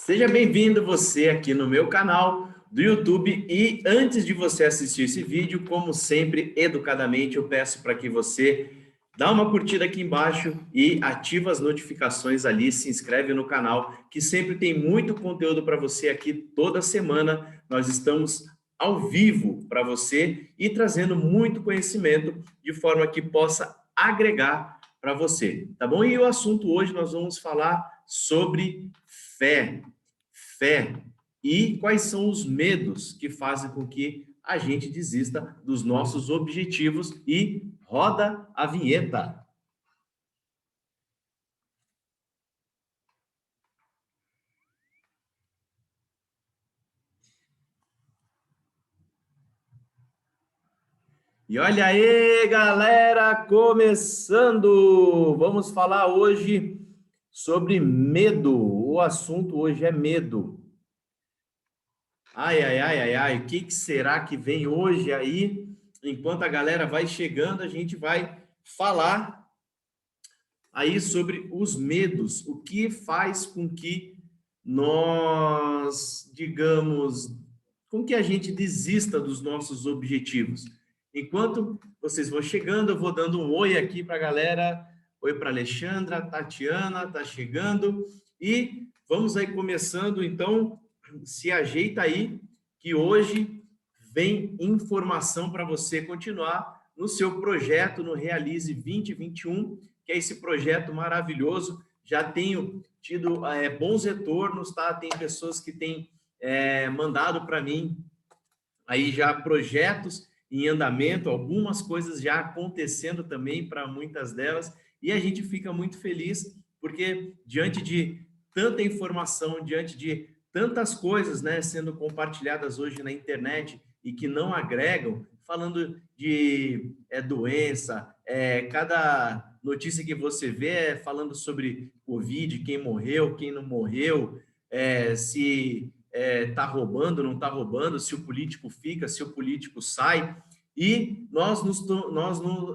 Seja bem-vindo você aqui no meu canal do YouTube e antes de você assistir esse vídeo, como sempre, educadamente, eu peço para que você dá uma curtida aqui embaixo e ativa as notificações ali, se inscreve no canal, que sempre tem muito conteúdo para você aqui toda semana. Nós estamos ao vivo para você e trazendo muito conhecimento de forma que possa agregar para você, tá bom? E o assunto hoje nós vamos falar sobre fé. Fé e quais são os medos que fazem com que a gente desista dos nossos objetivos e roda a vinheta. E olha aí, galera, começando! Vamos falar hoje sobre medo. O assunto hoje é medo. Ai, ai, ai, ai, ai, o que será que vem hoje aí? Enquanto a galera vai chegando, a gente vai falar aí sobre os medos, o que faz com que nós, digamos, com que a gente desista dos nossos objetivos. Enquanto vocês vão chegando, eu vou dando um oi aqui para a galera. Oi para Alexandra, Tatiana, tá chegando. E vamos aí começando, então, se ajeita aí, que hoje vem informação para você continuar no seu projeto, no Realize 2021, que é esse projeto maravilhoso. Já tenho tido bons retornos, tá? Tem pessoas que têm mandado para mim aí já projetos em andamento, algumas coisas já acontecendo também para muitas delas, e a gente fica muito feliz, porque diante de tanta informação, diante de tantas coisas, né, sendo compartilhadas hoje na internet e que não agregam, falando de doença, cada notícia que você vê é falando sobre Covid, quem morreu, quem não morreu, se tá roubando, não está roubando, se o político fica, se o político sai. E nós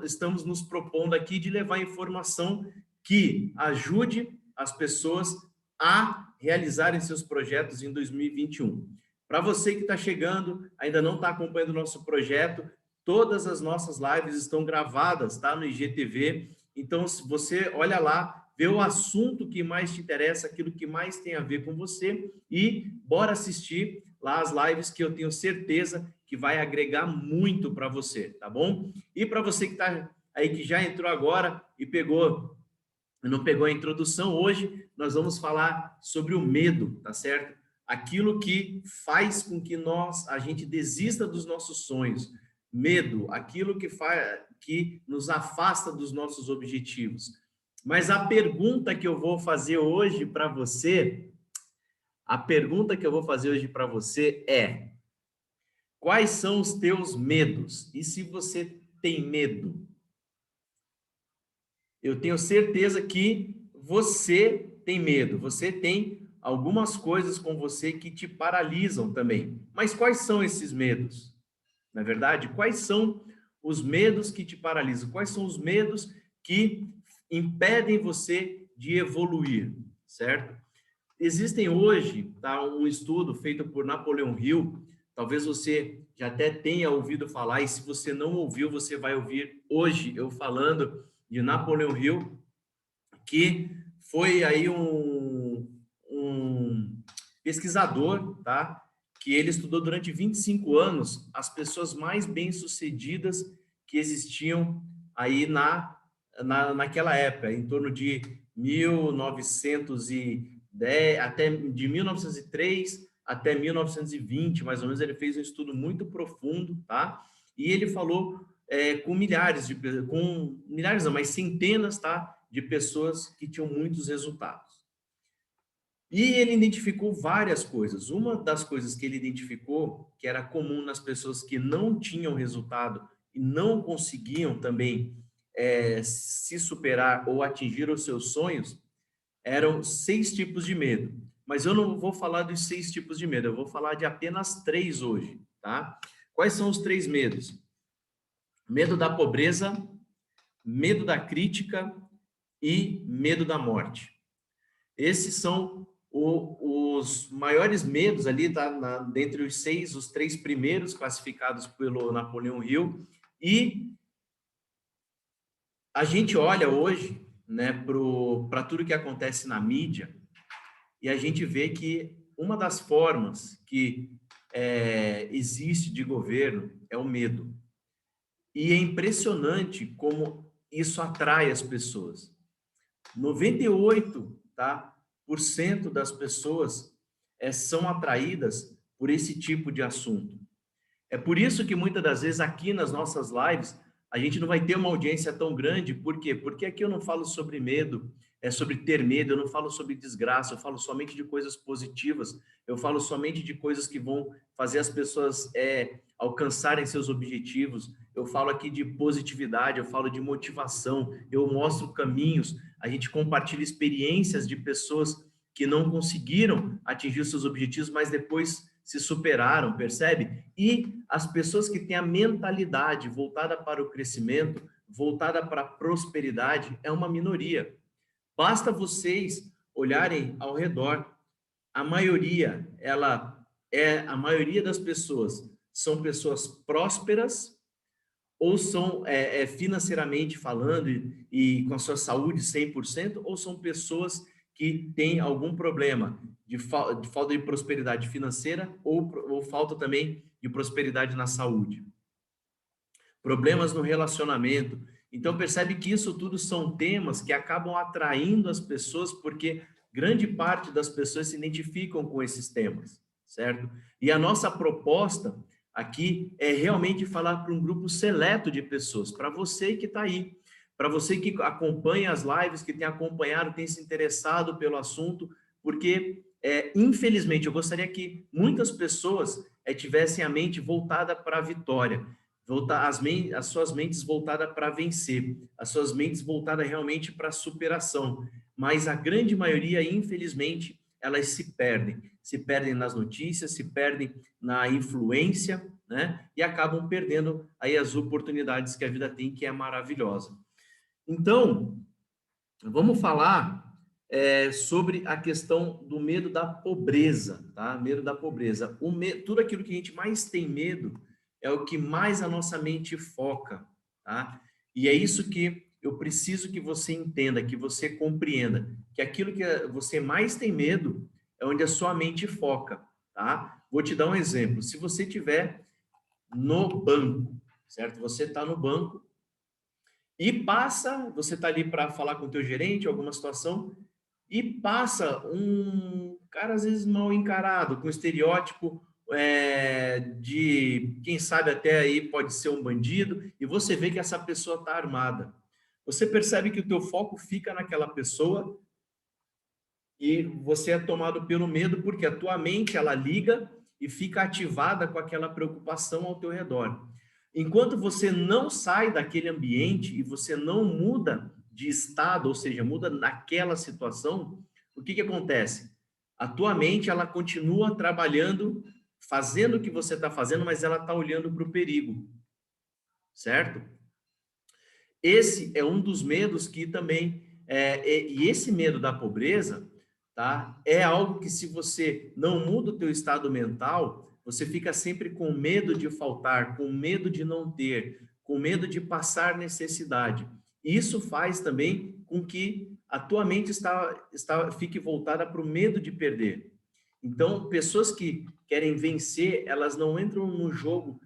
estamos nos propondo aqui de levar informação que ajude as pessoas a realizarem seus projetos em 2021. Para você que está chegando, ainda não está acompanhando o nosso projeto, todas as nossas lives estão gravadas, tá? No IGTV. Então, se você olha lá, vê o assunto que mais te interessa, aquilo que mais tem a ver com você e bora assistir lá as lives que eu tenho certeza que vai agregar muito para você, tá bom? E para você que está aí, que já entrou agora e não pegou a introdução, hoje nós vamos falar sobre o medo, tá certo? Aquilo que faz com que a gente desista dos nossos sonhos. Medo, aquilo que nos afasta dos nossos objetivos. Mas a pergunta que eu vou fazer hoje para você, é: quais são os teus medos? E se você tem medo? Eu tenho certeza que você tem medo, você tem algumas coisas com você que te paralisam também. Mas quais são esses medos? Na verdade, quais são os medos que te paralisam? Quais são os medos que impedem você de evoluir, certo? Existem hoje, tá, um estudo feito por Napoleão Hill, talvez você já até tenha ouvido falar, e se você não ouviu, você vai ouvir hoje eu falando de Napoleão Hill, que foi aí um pesquisador, tá? Que ele estudou durante 25 anos as pessoas mais bem-sucedidas que existiam aí naquela época, em torno de 1910, até de 1903 até 1920, mais ou menos. Ele fez um estudo muito profundo, tá? E ele falou com milhares não, mas centenas, tá, de pessoas que tinham muitos resultados. E ele identificou várias coisas. Uma das coisas que ele identificou, que era comum nas pessoas que não tinham resultado e não conseguiam também se superar ou atingir os seus sonhos, eram 6 tipos de medo. Mas eu não vou falar dos 6 tipos de medo, eu vou falar de apenas 3 hoje, tá? Quais são os 3 medos? Medo da pobreza, medo da crítica e medo da morte. Esses são Os maiores medos ali, tá dentre os 6, os 3 primeiros classificados pelo Napoleão Hill, e a gente olha hoje, né, para tudo que acontece na mídia, e a gente vê que uma das formas que existe de governo é o medo. E é impressionante como isso atrai as pessoas. 98, tá, por cento das pessoas são atraídas por esse tipo de assunto. É por isso que muitas das vezes aqui nas nossas lives a gente não vai ter uma audiência tão grande. Por quê? Porque aqui eu não falo sobre medo, sobre ter medo, eu não falo sobre desgraça, eu falo somente de coisas positivas, eu falo somente de coisas que vão fazer as pessoas alcançarem seus objetivos. Eu falo aqui de positividade, eu falo de motivação, eu mostro caminhos, a gente compartilha experiências de pessoas que não conseguiram atingir os seus objetivos, mas depois se superaram, percebe? E as pessoas que têm a mentalidade voltada para o crescimento, voltada para a prosperidade, é uma minoria. Basta vocês olharem ao redor. A maioria, a maioria das pessoas são pessoas prósperas ou são financeiramente falando e com a sua saúde 100%, ou são pessoas que têm algum problema de falta de prosperidade financeira ou falta também de prosperidade na saúde. Problemas no relacionamento. Então, percebe que isso tudo são temas que acabam atraindo as pessoas, porque grande parte das pessoas se identificam com esses temas, certo? E a nossa proposta aqui é realmente falar para um grupo seleto de pessoas, para você que está aí, para você que acompanha as lives, que tem acompanhado, tem se interessado pelo assunto, porque, infelizmente, eu gostaria que muitas pessoas tivessem a mente voltada para a vitória, as suas mentes voltadas para vencer, as suas mentes voltadas realmente para a superação. Mas a grande maioria, infelizmente, elas se perdem nas notícias, se perdem na influência, né? E acabam perdendo aí as oportunidades que a vida tem, que é maravilhosa. Então, vamos falar sobre a questão do medo da pobreza, tá? Medo da pobreza. Tudo aquilo que a gente mais tem medo é o que mais a nossa mente foca, tá? E é isso que eu preciso que você entenda, que você compreenda, que aquilo que você mais tem medo é onde a sua mente foca, tá? Vou te dar um exemplo. Se você estiver no banco, certo? Você está no banco e você está ali para falar com o teu gerente, alguma situação, e passa um cara, às vezes, mal encarado, com estereótipo de, quem sabe até aí pode ser um bandido, e você vê que essa pessoa está armada. Você percebe que o teu foco fica naquela pessoa e você é tomado pelo medo, porque a tua mente, ela liga e fica ativada com aquela preocupação ao teu redor. Enquanto você não sai daquele ambiente e você não muda de estado, ou seja, muda naquela situação, o que acontece? A tua mente, ela continua trabalhando, fazendo o que você está fazendo, mas ela está olhando para o perigo, certo? Esse é um dos medos que também, e esse medo da pobreza, tá? É algo que, se você não muda o teu estado mental, você fica sempre com medo de faltar, com medo de não ter, com medo de passar necessidade. Isso faz também com que a tua mente fique voltada para o medo de perder. Então, pessoas que querem vencer, elas não entram no jogo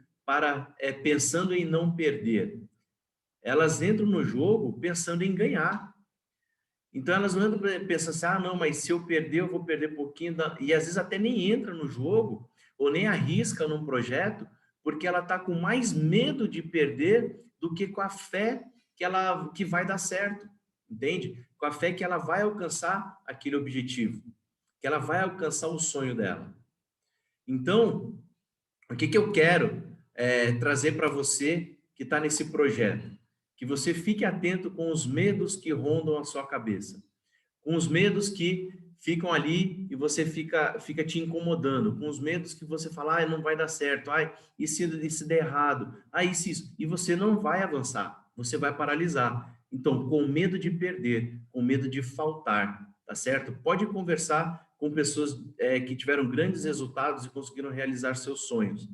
pensando em não perder. Elas entram no jogo pensando em ganhar. Então, elas não entram pensando assim, não, mas se eu perder, eu vou perder pouquinho. E às vezes até nem entra no jogo, ou nem arrisca num projeto, porque ela está com mais medo de perder do que com a fé que vai dar certo, entende? Com a fé que ela vai alcançar aquele objetivo, que ela vai alcançar o sonho dela. Então, o que eu quero trazer para você que está nesse projeto? Que você fique atento com os medos que rondam a sua cabeça, com os medos que ficam ali e você fica te incomodando, com os medos que você fala, não vai dar certo, e se der errado, isso, e você não vai avançar, você vai paralisar. Então, com medo de perder, com medo de faltar, tá certo? Pode conversar com pessoas que tiveram grandes resultados e conseguiram realizar seus sonhos.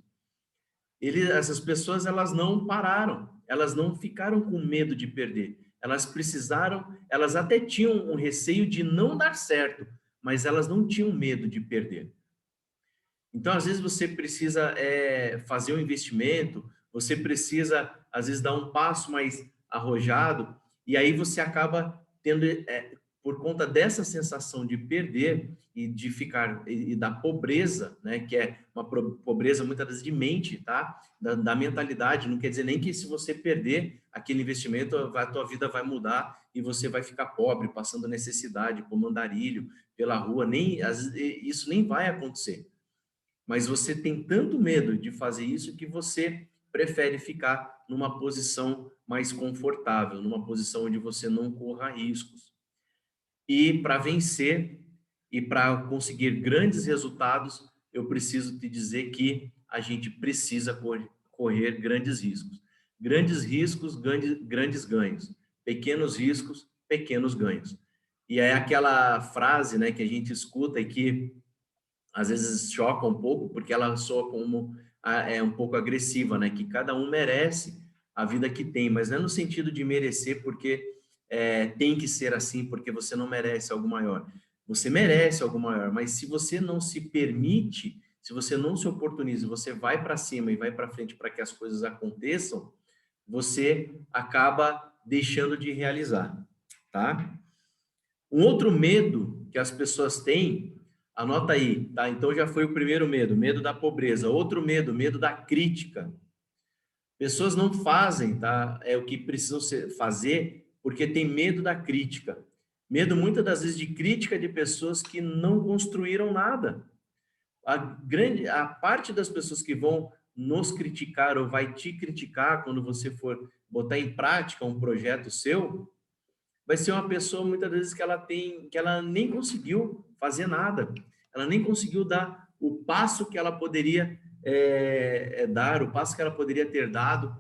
Essas pessoas, elas não pararam, elas não ficaram com medo de perder. Elas até tinham um receio de não dar certo, mas elas não tinham medo de perder. Então, às vezes, você precisa fazer um investimento, você precisa, às vezes, dar um passo mais arrojado, e aí você acaba tendo, por conta dessa sensação de perder e de ficar, e da pobreza, né, que é uma pobreza muitas vezes de mente, tá? Da mentalidade, não quer dizer nem que se você perder aquele investimento, a tua vida vai mudar e você vai ficar pobre, passando necessidade, como andarilho pela rua, isso nem vai acontecer. Mas você tem tanto medo de fazer isso que você prefere ficar numa posição mais confortável, numa posição onde você não corra riscos. E para vencer e para conseguir grandes resultados, eu preciso te dizer que a gente precisa correr grandes riscos. Grandes riscos, grandes ganhos. Pequenos riscos, pequenos ganhos. E é aquela frase, né, que a gente escuta e que às vezes choca um pouco, porque ela soa como um pouco agressiva, né? Que cada um merece a vida que tem, mas não é no sentido de merecer porque tem que ser assim, porque você não merece algo maior. Você merece algo maior, mas se você não se permite, se você não se oportuniza, você vai para cima e vai para frente para que as coisas aconteçam, você acaba deixando de realizar, tá? Um outro medo que as pessoas têm, anota aí, tá? Então já foi o primeiro medo, medo da pobreza. Outro medo, medo da crítica. Pessoas não fazem, tá? É o que precisam fazer porque tem medo da crítica. Medo muitas das vezes de crítica de pessoas que não construíram nada. A parte das pessoas que vão nos criticar ou vai te criticar quando você for botar em prática um projeto seu, vai ser uma pessoa muitas vezes que ela nem conseguiu fazer nada, ela nem conseguiu dar o passo que ela poderia dar, o passo que ela poderia ter dado,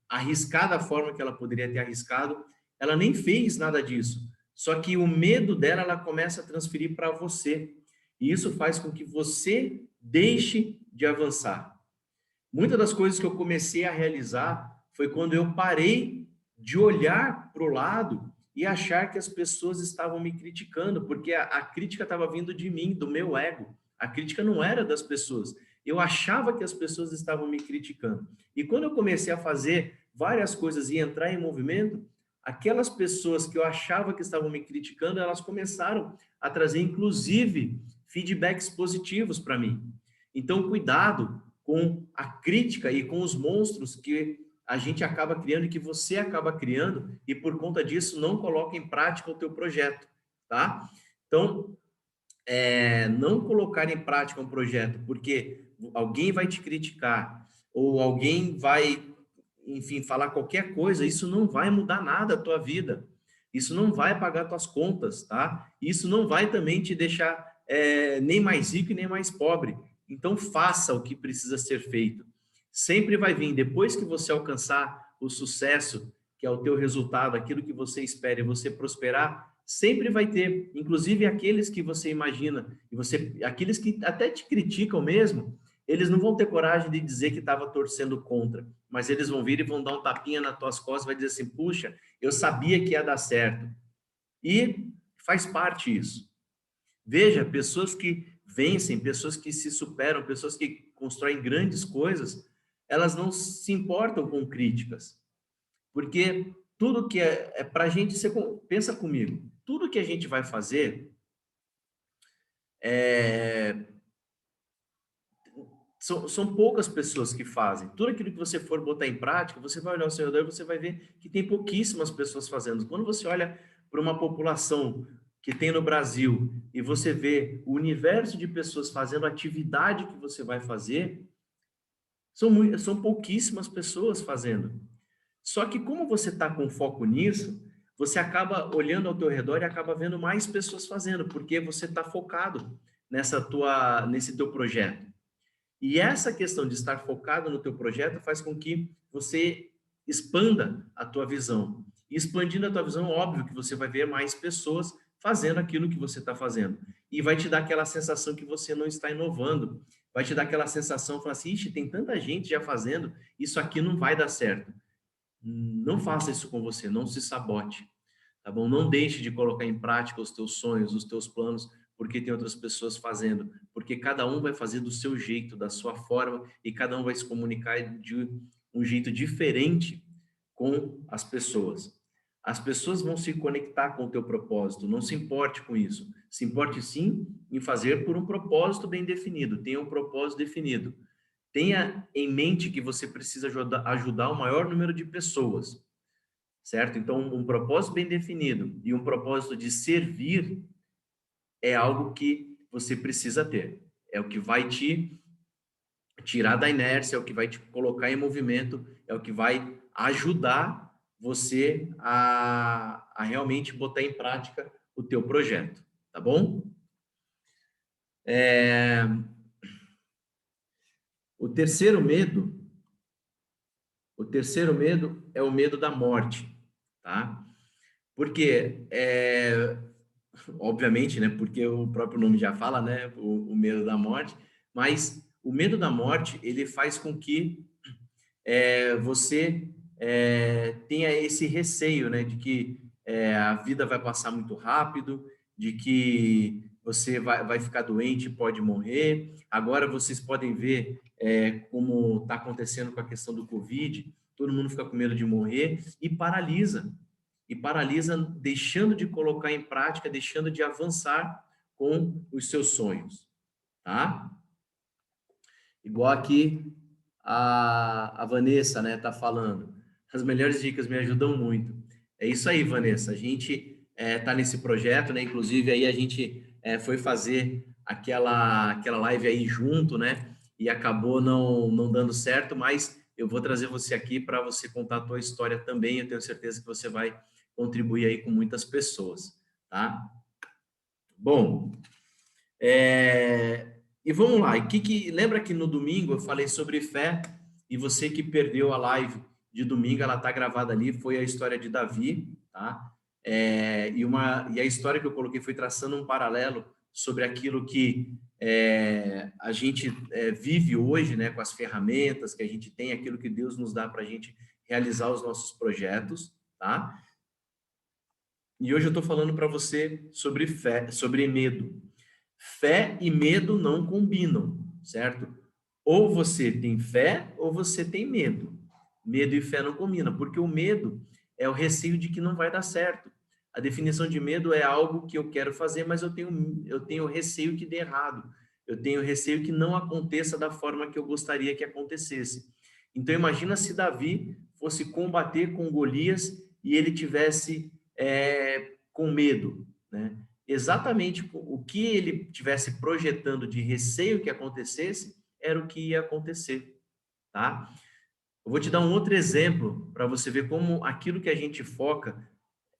arriscar da forma que ela poderia ter arriscado, ela nem fez nada disso. Só que o medo dela, ela começa a transferir para você, e isso faz com que você deixe de avançar. Muitas das coisas que eu comecei a realizar foi quando eu parei de olhar para o lado e achar que as pessoas estavam me criticando, porque a crítica estava vindo de mim, do meu ego. A crítica não era das pessoas. Eu achava que as pessoas estavam me criticando. E quando eu comecei a fazer várias coisas e entrar em movimento, aquelas pessoas que eu achava que estavam me criticando, elas começaram a trazer, inclusive, feedbacks positivos para mim. Então, cuidado com a crítica e com os monstros que a gente acaba criando e que você acaba criando, e por conta disso não coloca em prática o teu projeto, tá? Então, não colocar em prática um projeto porque alguém vai te criticar ou alguém vai, enfim, falar qualquer coisa, isso não vai mudar nada a tua vida. Isso não vai pagar tuas contas, tá? Isso não vai também te deixar nem mais rico e nem mais pobre. Então, faça o que precisa ser feito. Sempre vai vir, depois que você alcançar o sucesso, que é o teu resultado, aquilo que você espera e você prosperar, sempre vai ter, inclusive aqueles que você imagina, aqueles que até te criticam mesmo, eles não vão ter coragem de dizer que estava torcendo contra, mas eles vão vir e vão dar um tapinha nas tuas costas, vai dizer assim, puxa, eu sabia que ia dar certo. E faz parte isso. Veja, pessoas que vencem, pessoas que se superam, pessoas que constroem grandes coisas, elas não se importam com críticas. Porque tudo que para a gente, pensa comigo, tudo que a gente vai fazer são poucas pessoas que fazem. Tudo aquilo que você for botar em prática, você vai olhar ao seu redor e você vai ver que tem pouquíssimas pessoas fazendo. Quando você olha para uma população que tem no Brasil e você vê o universo de pessoas fazendo a atividade que você vai fazer, são pouquíssimas pessoas fazendo. Só que como você está com foco nisso, você acaba olhando ao teu redor e acaba vendo mais pessoas fazendo, porque você está focado nesse teu projeto. E essa questão de estar focado no teu projeto faz com que você expanda a tua visão. E expandindo a tua visão, óbvio que você vai ver mais pessoas fazendo aquilo que você está fazendo. E vai te dar aquela sensação que você não está inovando. Vai te dar aquela sensação, falar assim, ixi, tem tanta gente já fazendo, isso aqui não vai dar certo. Não faça isso com você, não se sabote, tá bom? Não deixe de colocar em prática os teus sonhos, os teus planos, porque tem outras pessoas fazendo, porque cada um vai fazer do seu jeito, da sua forma, e cada um vai se comunicar de um jeito diferente com as pessoas. As pessoas vão se conectar com o teu propósito, não se importe com isso. Se importe sim em fazer por um propósito bem definido, tenha um propósito definido. Tenha em mente que você precisa ajudar o maior número de pessoas, certo? Então, um propósito bem definido e um propósito de servir é algo que você precisa ter. É o que vai te tirar da inércia, é o que vai te colocar em movimento, é o que vai ajudar você a realmente botar em prática o teu projeto, tá bom? O terceiro medo é o medo da morte, tá? Porque, obviamente, né? Porque o próprio nome já fala, né? O medo da morte, mas o medo da morte, ele faz com que você tenha esse receio, né? De que a vida vai passar muito rápido, de que você vai ficar doente e pode morrer. Agora vocês podem ver como está acontecendo com a questão do Covid, todo mundo fica com medo de morrer e paralisa, deixando de colocar em prática, deixando de avançar com os seus sonhos, tá? Igual aqui a Vanessa, né, tá falando. As melhores dicas me ajudam muito. É isso aí, Vanessa. A gente tá nesse projeto, né? Inclusive aí a gente foi fazer aquela live aí junto, né? E acabou não dando certo, mas eu vou trazer você aqui para você contar a tua história também. Eu tenho certeza que você vai contribuir aí com muitas pessoas, tá? Bom, e vamos lá. Lembra que no domingo eu falei sobre fé e você que perdeu a live de domingo, ela tá gravada ali, foi a história de Davi, tá? E a história que eu coloquei foi traçando um paralelo sobre aquilo que a gente vive hoje, né, com as ferramentas que a gente tem, aquilo que Deus nos dá para a gente realizar os nossos projetos, tá? E hoje eu estou falando para você sobre fé, sobre medo. Fé e medo não combinam, certo? Ou você tem fé ou você tem medo. Medo e fé não combinam, porque o medo é o receio de que não vai dar certo. A definição de medo é algo que eu quero fazer, mas eu tenho receio que dê errado. Eu tenho receio que não aconteça da forma que eu gostaria que acontecesse. Então imagina se Davi fosse combater com Golias e ele tivesse com medo, né? Exatamente o que ele tivesse projetando de receio que acontecesse era o que ia acontecer, tá? Eu vou te dar um outro exemplo para você ver como aquilo que a gente foca,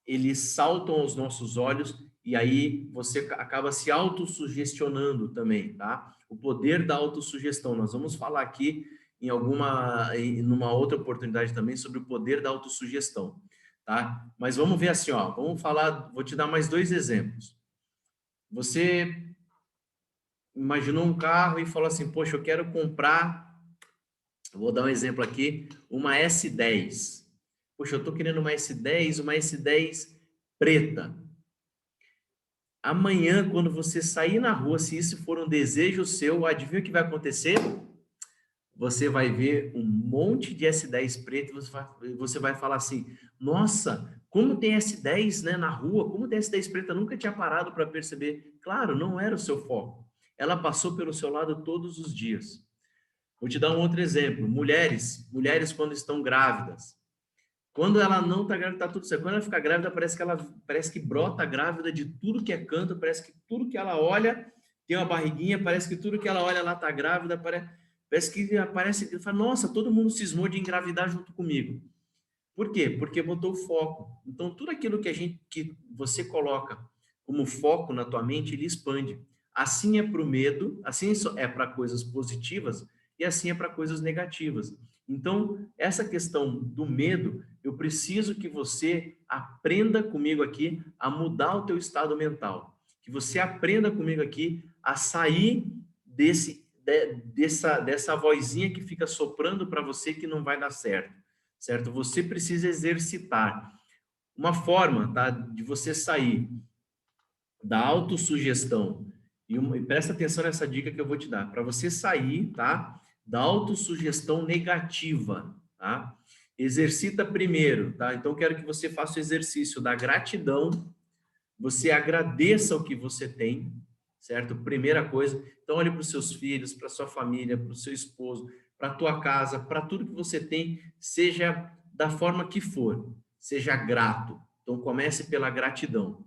eles saltam aos nossos olhos e aí você acaba se autossugestionando também, tá? O poder da autossugestão. Nós vamos falar aqui numa outra oportunidade também sobre o poder da autossugestão, tá? Mas vamos ver assim, ó, vou te dar mais dois exemplos. Você imaginou um carro e falou assim, poxa, eu quero comprar, vou dar um exemplo aqui, uma S10. Poxa, eu estou querendo uma S10 preta. Amanhã, quando você sair na rua, se isso for um desejo seu, adivinha o que vai acontecer? Você vai ver um monte de S10 preto e você vai falar assim, nossa, como tem S10, né, na rua, como tem S10 preta, eu nunca tinha parado para perceber. Claro, não era o seu foco. Ela passou pelo seu lado todos os dias. Vou te dar um outro exemplo. Mulheres quando estão grávidas. Quando ela não está grávida, está tudo certo. Quando ela fica grávida, parece que brota grávida de tudo que é canto, parece que tudo que ela olha tem uma barriguinha, parece que tudo que ela olha lá está grávida, parece que fala, nossa, todo mundo cismou de engravidar junto comigo. Por quê? Porque botou foco. Então, tudo aquilo que você coloca como foco na tua mente, ele expande. Assim é para o medo, assim é para coisas positivas e assim é para coisas negativas. Então, essa questão do medo, eu preciso que você aprenda comigo aqui a mudar o teu estado mental, que você aprenda comigo aqui a sair dessa vozinha que fica soprando para você que não vai dar certo, certo? Você precisa exercitar. Uma forma, tá, de você sair da autossugestão, e presta atenção nessa dica que eu vou te dar, para você sair, tá, da autossugestão negativa, tá? Exercita primeiro, tá? Então, quero que você faça o exercício da gratidão, você agradeça o que você tem, certo? Primeira coisa. Então, olhe para os seus filhos, para sua família, para o seu esposo, para a tua casa, para tudo que você tem, seja da forma que for, seja grato. Então, comece pela gratidão.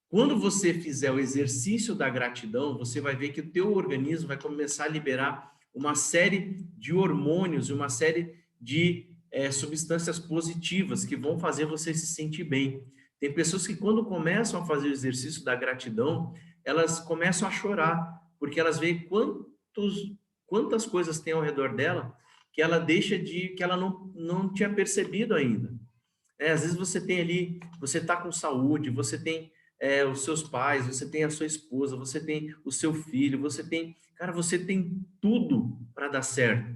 Quando você fizer o exercício da gratidão, você vai ver que o teu organismo vai começar a liberar uma série de hormônios, uma série de substâncias positivas que vão fazer você se sentir bem. Tem pessoas que quando começam a fazer o exercício da gratidão, elas começam a chorar, porque elas veem quantas coisas tem ao redor dela que ela deixa que ela não tinha percebido ainda. Às vezes você tem ali, você está com saúde, você tem os seus pais, você tem a sua esposa, você tem o seu filho, você tem tudo para dar certo.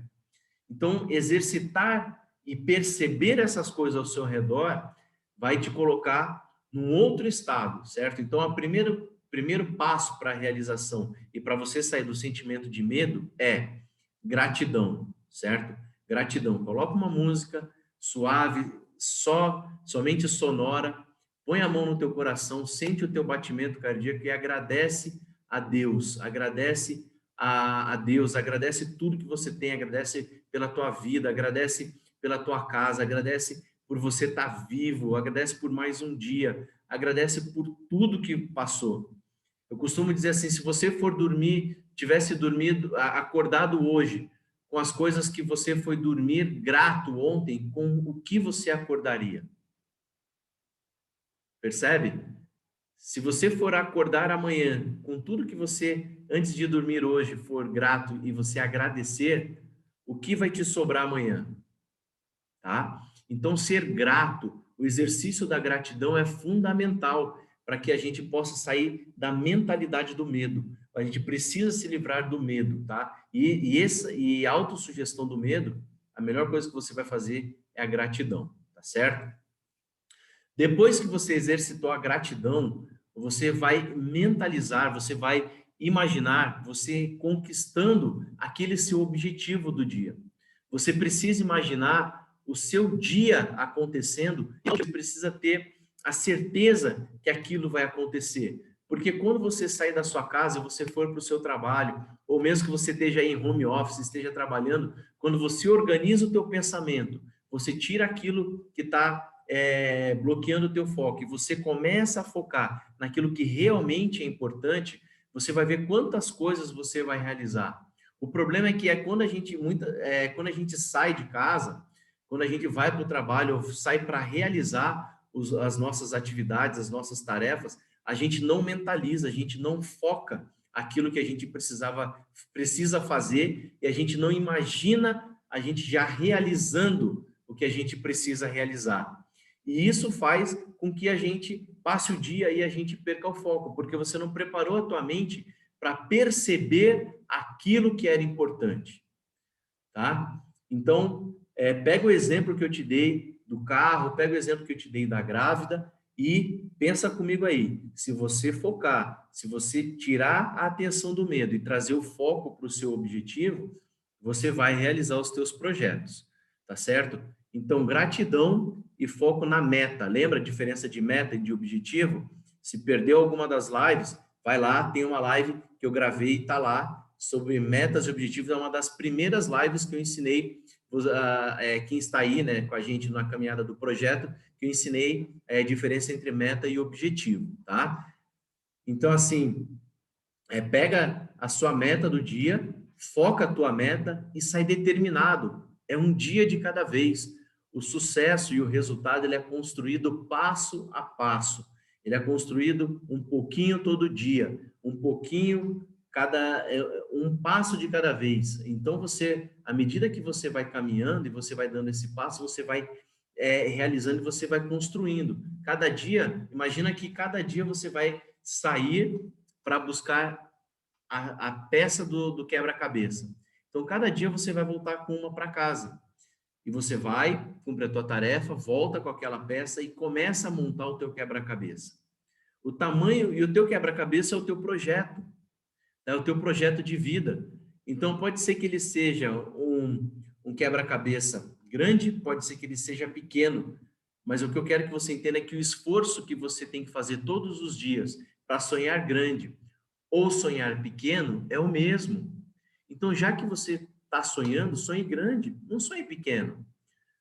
Então, exercitar e perceber essas coisas ao seu redor vai te colocar num outro estado, certo? Então, o primeiro passo para a realização e para você sair do sentimento de medo é gratidão, certo? Gratidão. Coloca uma música suave, somente sonora, põe a mão no teu coração, sente o teu batimento cardíaco e agradece a Deus, agradece a Deus, agradece tudo que você tem, agradece pela tua vida, agradece pela tua casa, agradece por você estar vivo, agradece por mais um dia, agradece por tudo que passou. Eu costumo dizer assim, se você for dormir, tivesse acordado hoje, com as coisas que você foi dormir grato ontem, com o que você acordaria? Percebe? Se você for acordar amanhã com tudo que você, antes de dormir hoje, for grato e você agradecer, o que vai te sobrar amanhã? Tá? Então, ser grato, o exercício da gratidão é fundamental para que a gente possa sair da mentalidade do medo. A gente precisa se livrar do medo, tá? E a autossugestão do medo, a melhor coisa que você vai fazer é a gratidão, tá certo? Depois que você exercitou a gratidão, você vai mentalizar, você vai imaginar você conquistando aquele seu objetivo do dia. Você precisa imaginar o seu dia acontecendo e você precisa ter a certeza que aquilo vai acontecer. Porque quando você sair da sua casa e você for para o seu trabalho, ou mesmo que você esteja aí em home office, esteja trabalhando, quando você organiza o teu pensamento, você tira aquilo que está bloqueando o teu foco e você começa a focar naquilo que realmente é importante, você vai ver quantas coisas você vai realizar. O problema é que quando a gente sai de casa, quando a gente vai para o trabalho, ou sai para realizar as nossas atividades, as nossas tarefas, a gente não mentaliza, a gente não foca aquilo que a gente precisa fazer e a gente não imagina a gente já realizando o que a gente precisa realizar. E isso faz com que a gente passe o dia e a gente perca o foco, porque você não preparou a tua mente para perceber aquilo que era importante, tá? Então, pega o exemplo que eu te dei do carro, pega o exemplo que eu te dei da grávida e pensa comigo aí. Se você focar, se você tirar a atenção do medo e trazer o foco para o seu objetivo, você vai realizar os teus projetos, tá certo? Então, gratidão e foco na meta. Lembra a diferença de meta e de objetivo? Se perdeu alguma das lives, vai lá, tem uma live que eu gravei, tá lá, sobre metas e objetivos, é uma das primeiras lives que eu ensinei, quem está aí, né, com a gente na caminhada do projeto, que eu ensinei a diferença entre meta e objetivo, tá? Então, assim, pega a sua meta do dia, foca a tua meta e sai determinado. É um dia de cada vez. O sucesso e o resultado ele é construído passo a passo. Ele é construído um pouquinho todo dia, um pouquinho um passo de cada vez. Então, à medida que você vai caminhando e você vai dando esse passo, você vai realizando e você vai construindo. Cada dia, imagina que cada dia você vai sair para buscar a peça do quebra-cabeça. Então, cada dia você vai voltar com uma para casa. E você vai, cumpre a tua tarefa, volta com aquela peça e começa a montar o teu quebra-cabeça. O tamanho e o teu quebra-cabeça é o teu projeto, é o teu projeto de vida. Então, pode ser que ele seja um quebra-cabeça grande, pode ser que ele seja pequeno, mas o que eu quero que você entenda é que o esforço que você tem que fazer todos os dias para sonhar grande ou sonhar pequeno é o mesmo. Então, já que você está sonhando, sonhe grande, não sonhe pequeno.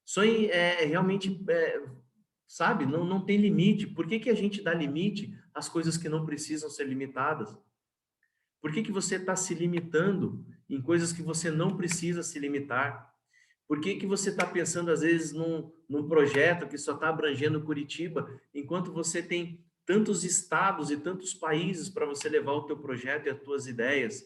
Sonhe realmente, sabe, não tem limite. Por que a gente dá limite às coisas que não precisam ser limitadas? Por que você está se limitando em coisas que você não precisa se limitar? Por que você está pensando, às vezes, num projeto que só está abrangendo Curitiba, enquanto você tem tantos estados e tantos países para você levar o teu projeto e as tuas ideias?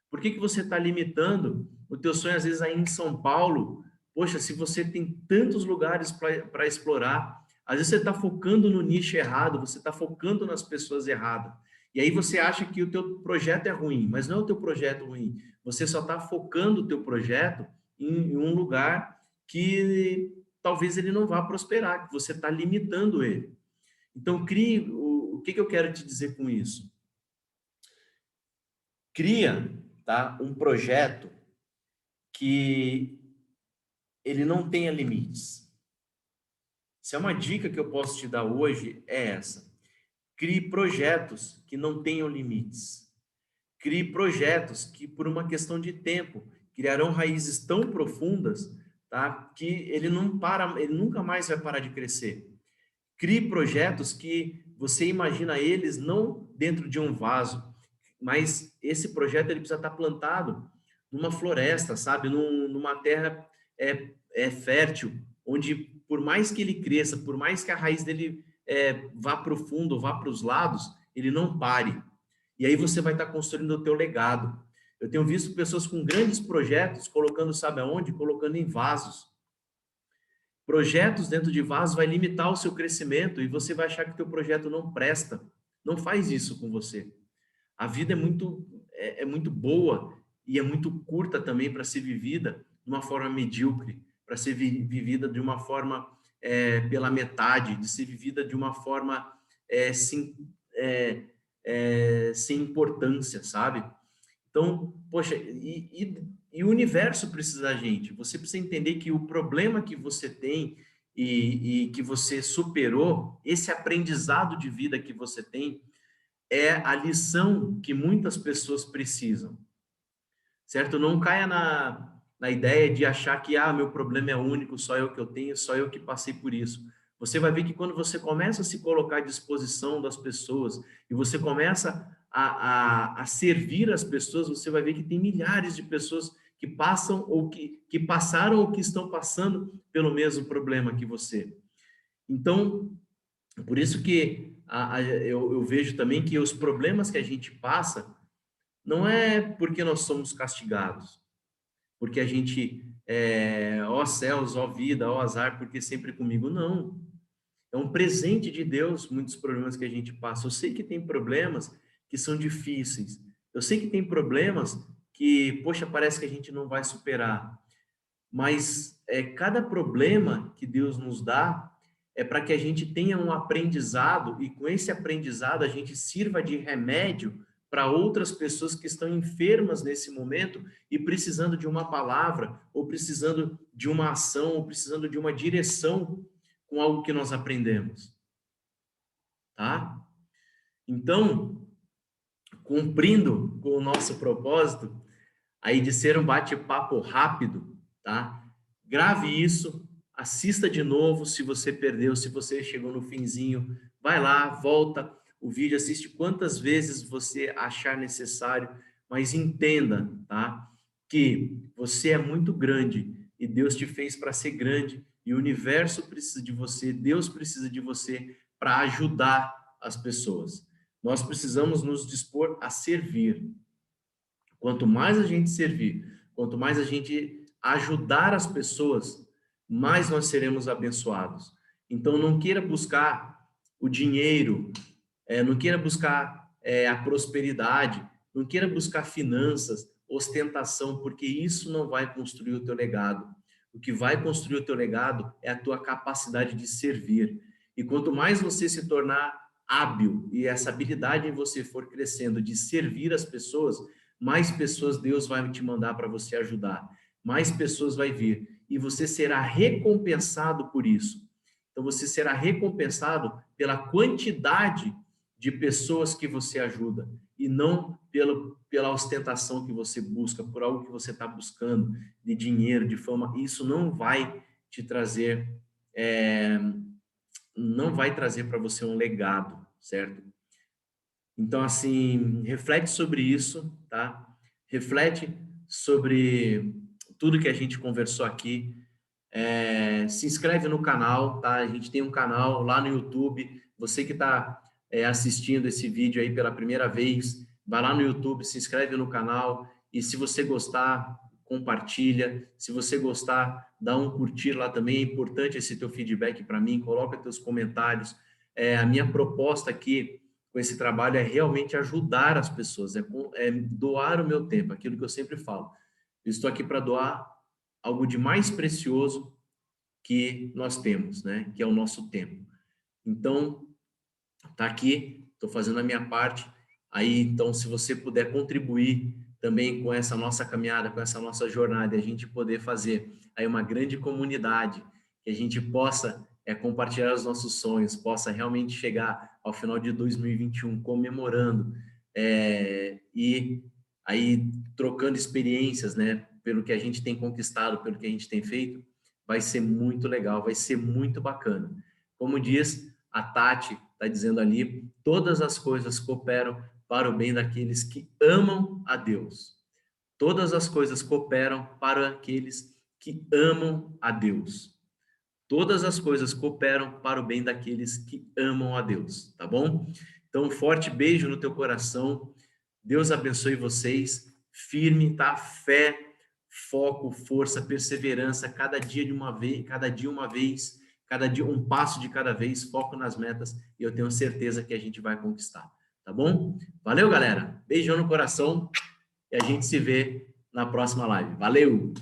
Por que você está limitando o teu sonho, às vezes, aí em São Paulo? Poxa, se você tem tantos lugares para explorar, às vezes você está focando no nicho errado, você está focando nas pessoas erradas. E aí você acha que o teu projeto é ruim, mas não é o teu projeto ruim. Você só está focando o teu projeto em um lugar que talvez ele não vá prosperar, que você está limitando ele. Então, o que eu quero te dizer com isso? Cria, tá, um projeto que ele não tenha limites. Se é uma dica que eu posso te dar hoje, é essa. Crie projetos que não tenham limites. Crie projetos que, por uma questão de tempo, criarão raízes tão profundas, tá, que ele nunca mais vai parar de crescer. Crie projetos que você imagina eles não dentro de um vaso, mas esse projeto ele precisa estar plantado numa floresta, sabe, numa terra fértil, onde por mais que ele cresça, por mais que a raiz dele vá profundo, vá para os lados, ele não pare. E aí você vai estar construindo o teu legado. Eu tenho visto pessoas com grandes projetos colocando, sabe aonde? Colocando em vasos. Projetos dentro de vasos vai limitar o seu crescimento e você vai achar que o teu projeto não presta. Não faz isso com você. A vida é muito boa e é muito curta também para ser vivida de uma forma medíocre, para ser vivida de uma forma pela metade, de ser vivida de uma forma sem importância, sabe? Então, poxa, e o universo precisa da gente. Você precisa entender que o problema que você tem e que você superou, esse aprendizado de vida que você tem, é a lição que muitas pessoas precisam, certo? Não caia na ideia de achar que, meu problema é único, só eu que eu tenho, só eu que passei por isso. Você vai ver que quando você começa a se colocar à disposição das pessoas e você começa a servir as pessoas, você vai ver que tem milhares de pessoas que passam ou que passaram ou que estão passando pelo mesmo problema que você. Então, por isso que eu vejo também que os problemas que a gente passa não é porque nós somos castigados, porque a gente, ó céus, ó vida, ó azar, porque sempre comigo, não. É um presente de Deus, muitos problemas que a gente passa. Eu sei que tem problemas que são difíceis. Eu sei que tem problemas que, poxa, parece que a gente não vai superar. Mas cada problema que Deus nos dá é para que a gente tenha um aprendizado e com esse aprendizado a gente sirva de remédio para outras pessoas que estão enfermas nesse momento e precisando de uma palavra, ou precisando de uma ação, ou precisando de uma direção com algo que nós aprendemos, tá? Então, cumprindo com o nosso propósito aí de ser um bate-papo rápido, tá? Grave isso, assista de novo se você perdeu, se você chegou no finzinho, vai lá, volta o vídeo, assiste quantas vezes você achar necessário, mas entenda, tá? Que você é muito grande e Deus te fez para ser grande e o universo precisa de você, Deus precisa de você para ajudar as pessoas. Nós precisamos nos dispor a servir. Quanto mais a gente servir, quanto mais a gente ajudar as pessoas, mais nós seremos abençoados. Então, não queira buscar o dinheiro, não queira buscar a prosperidade, não queira buscar finanças, ostentação, porque isso não vai construir o teu legado. O que vai construir o teu legado é a tua capacidade de servir. E quanto mais você se tornar hábil e essa habilidade em você for crescendo de servir as pessoas, mais pessoas Deus vai te mandar para você ajudar. Mais pessoas vai vir e você será recompensado por isso. Então você será recompensado pela quantidade de pessoas que você ajuda e não pela ostentação que você busca, por algo que você está buscando, de dinheiro, de fama. Isso não vai te trazer, não vai trazer para você um legado, certo? Então, assim, reflete sobre isso, tá? Reflete sobre tudo que a gente conversou aqui. Se inscreve no canal, tá? A gente tem um canal lá no YouTube. Você que está assistindo esse vídeo aí pela primeira vez, vai lá no YouTube, se inscreve no canal e se você gostar, compartilha. Se você gostar, dá um curtir lá também. É importante esse teu feedback para mim, coloca teus comentários. A minha proposta aqui com esse trabalho é realmente ajudar as pessoas, é doar o meu tempo, aquilo que eu sempre falo. Eu estou aqui para doar algo de mais precioso que nós temos, né? Que é o nosso tempo. Então, tá aqui, estou fazendo a minha parte. Aí, então, se você puder contribuir também com essa nossa caminhada, com essa nossa jornada, e a gente poder fazer aí uma grande comunidade, que a gente possa compartilhar os nossos sonhos, possa realmente chegar ao final de 2021 comemorando e aí trocando experiências, né? Pelo que a gente tem conquistado, pelo que a gente tem feito, vai ser muito legal, vai ser muito bacana. Como diz a Tati, está dizendo ali, todas as coisas cooperam para o bem daqueles que amam a Deus. Todas as coisas cooperam para aqueles que amam a Deus. Todas as coisas cooperam para o bem daqueles que amam a Deus, tá bom? Então, um forte beijo no teu coração. Deus abençoe vocês. Firme, tá? Fé, foco, força, perseverança, cada dia uma vez, cada dia um passo de cada vez, foco nas metas e eu tenho certeza que a gente vai conquistar, tá bom? Valeu, galera. Beijão no coração e a gente se vê na próxima live. Valeu!